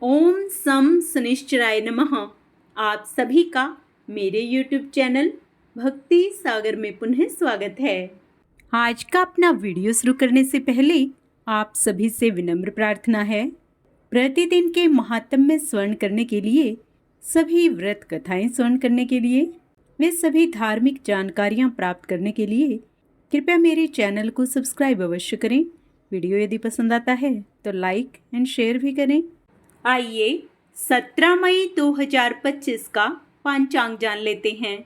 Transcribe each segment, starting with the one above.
ओम सम शनिश्चराय नमः। आप सभी का मेरे YouTube चैनल भक्ति सागर में पुनः स्वागत है। आज का अपना वीडियो शुरू करने से पहले आप सभी से विनम्र प्रार्थना है। प्रतिदिन के महात्म्य में स्वर्ण करने के लिए, सभी व्रत कथाएं स्वर्ण करने के लिए, वे सभी धार्मिक जानकारियां प्राप्त करने के लिए कृपया मेरे चैनल को सब्सक्राइब अवश्य करें। वीडियो यदि पसंद आता है तो लाइक एंड शेयर भी करें। आइए 17 मई 2025 का पंचांग जान लेते हैं।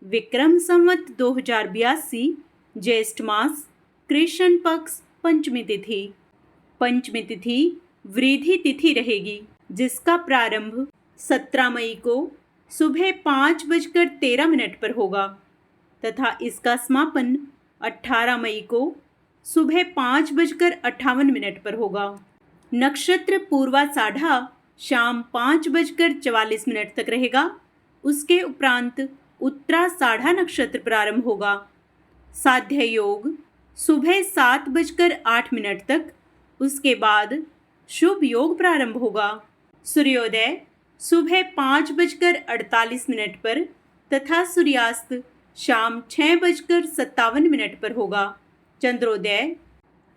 विक्रम संवत 2082, ज्येष्ठ मास, कृष्ण पक्ष, पंचमी तिथि। पंचमी तिथि वृद्धि तिथि रहेगी, जिसका प्रारंभ 17 मई को सुबह 5:13 पर होगा तथा इसका समापन 18 मई को सुबह 5:58 पर होगा। नक्षत्र पूर्वाषाढ़ा शाम 5:44 तक रहेगा। उसके उपरांत उत्तराषाढ़ा नक्षत्र प्रारंभ होगा। साध्य योग सुबह 7:08 तक, उसके बाद शुभ योग प्रारंभ होगा। सूर्योदय सुबह 5:48 पर तथा सूर्यास्त शाम 6:57 पर होगा। चंद्रोदय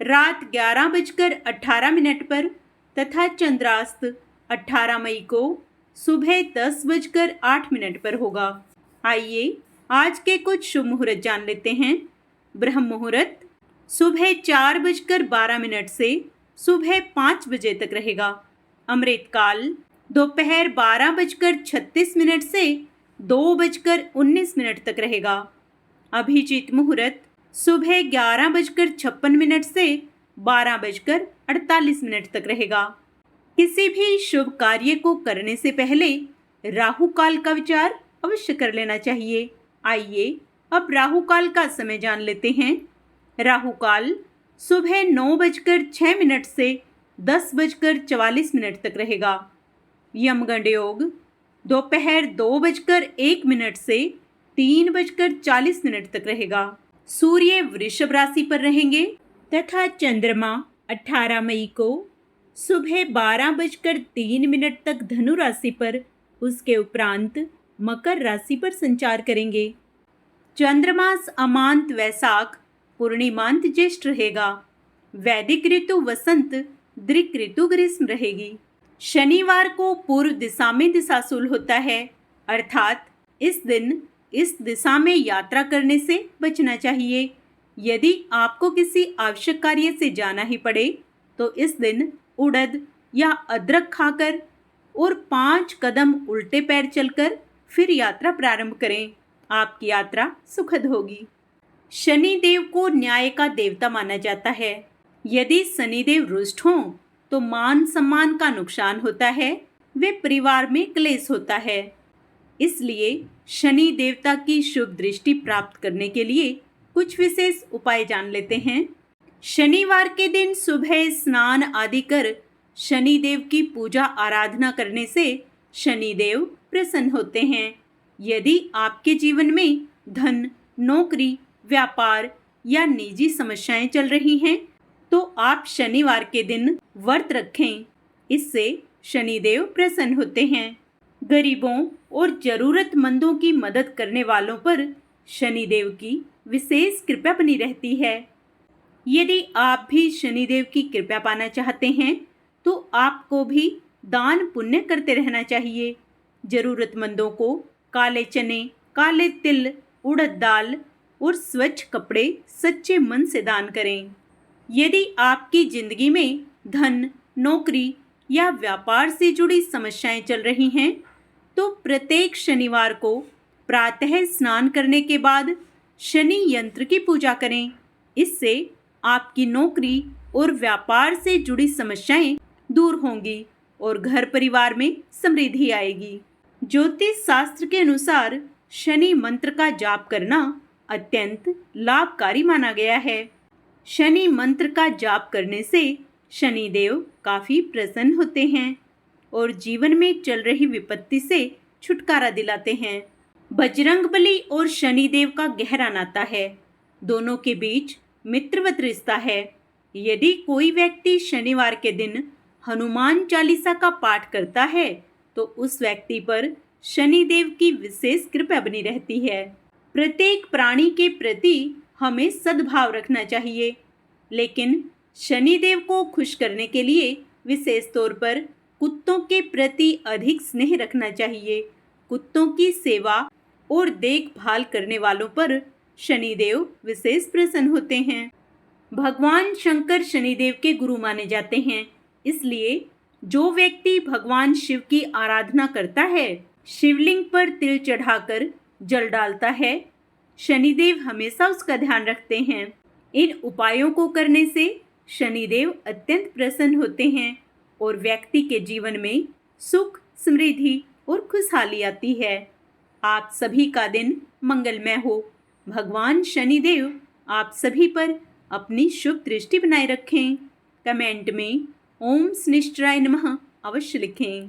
रात 11:18 पर तथा चंद्रास्त 18 मई को सुबह 10:08 पर होगा। आइए आज के कुछ शुभ मुहूर्त जान लेते हैं। ब्रह्म मुहूर्त सुबह 4:12 से सुबह 5 बजे तक रहेगा। अमृत काल दोपहर 12:36 से 2:19 तक रहेगा। अभिजीत मुहूर्त सुबह 11:56 से 12:48 तक रहेगा। किसी भी शुभ कार्य को करने से पहले राहु काल का विचार अवश्य कर लेना चाहिए। आइए अब राहु काल का समय जान लेते हैं। राहु काल सुबह 9:06 से 10:44 तक रहेगा। यमगंड योग दोपहर 2:01 से 3:40 तक रहेगा। सूर्य वृषभ राशि पर रहेंगे तथा चंद्रमा 18 मई को सुबह 12:03 तक धनु राशि पर, उसके उपरांत मकर राशि पर संचार करेंगे। चंद्रमास अमांत वैशाख, पूर्णिमांत ज्येष्ठ रहेगा। वैदिक ऋतु वसंत, दृक ऋतु ग्रीष्म रहेगी। शनिवार को पूर्व दिशा में दिशाशूल होता है, अर्थात इस दिन इस दिशा में यात्रा करने से बचना चाहिए। यदि आपको किसी आवश्यक कार्य से जाना ही पड़े तो इस दिन उड़द या अदरक खाकर और 5 कदम उल्टे पैर चलकर फिर यात्रा प्रारंभ करें। आपकी यात्रा सुखद होगी। शनि देव को न्याय का देवता माना जाता है। यदि शनिदेव रुष्ट हों तो मान सम्मान का नुकसान होता है, वे परिवार में क्लेश होता है। इसलिए शनि देवता की शुभ दृष्टि प्राप्त करने के लिए कुछ विशेष उपाय जान लेते हैं। शनिवार के दिन सुबह स्नान आदि कर शनि देव की पूजा आराधना करने से शनि देव प्रसन्न होते हैं। यदि आपके जीवन में धन, नौकरी, व्यापार या निजी समस्याएं चल रही हैं तो आप शनिवार के दिन व्रत रखें। इससे शनिदेव प्रसन्न होते हैं। गरीबों और जरूरतमंदों की मदद करने वालों पर शनिदेव की विशेष कृपा बनी रहती है। यदि आप भी शनिदेव की कृपा पाना चाहते हैं तो आपको भी दान पुण्य करते रहना चाहिए। जरूरतमंदों को काले चने, काले तिल, उड़द दाल और स्वच्छ कपड़े सच्चे मन से दान करें। यदि आपकी जिंदगी में धन, नौकरी या व्यापार से जुड़ी समस्याएं चल रही हैं तो प्रत्येक शनिवार को प्रातः स्नान करने के बाद शनि यंत्र की पूजा करें। इससे आपकी नौकरी और व्यापार से जुड़ी समस्याएं दूर होंगी और घर परिवार में समृद्धि आएगी। ज्योतिष शास्त्र के अनुसार शनि मंत्र का जाप करना अत्यंत लाभकारी माना गया है। शनि मंत्र का जाप करने से शनिदेव काफी प्रसन्न होते हैं और जीवन में चल रही विपत्ति से छुटकारा दिलाते हैं। बजरंगबली और शनिदेव का गहरा नाता है। दोनों के बीच मित्रवत रिश्ता है। यदि कोई व्यक्ति शनिवार के दिन हनुमान चालीसा का पाठ करता है तो उस व्यक्ति पर शनिदेव की विशेष कृपा बनी रहती है। प्रत्येक प्राणी के प्रति हमें सद्भाव रखना चाहिए, लेकिन शनिदेव को खुश करने के लिए विशेष तौर पर कुत्तों के प्रति अधिक स्नेह रखना चाहिए। कुत्तों की सेवा और देखभाल करने वालों पर शनिदेव विशेष प्रसन्न होते हैं। भगवान शंकर शनिदेव के गुरु माने जाते हैं, इसलिए जो व्यक्ति भगवान शिव की आराधना करता है, शिवलिंग पर तिल चढ़ाकर जल डालता है, शनिदेव हमेशा उसका ध्यान रखते हैं। इन उपायों को करने से शनिदेव अत्यंत प्रसन्न होते हैं और व्यक्ति के जीवन में सुख, समृद्धि और खुशहाली आती है। आप सभी का दिन मंगलमय हो। भगवान शनिदेव आप सभी पर अपनी शुभ दृष्टि बनाए रखें। कमेंट में ओम शनिश्चराय नमः अवश्य लिखें।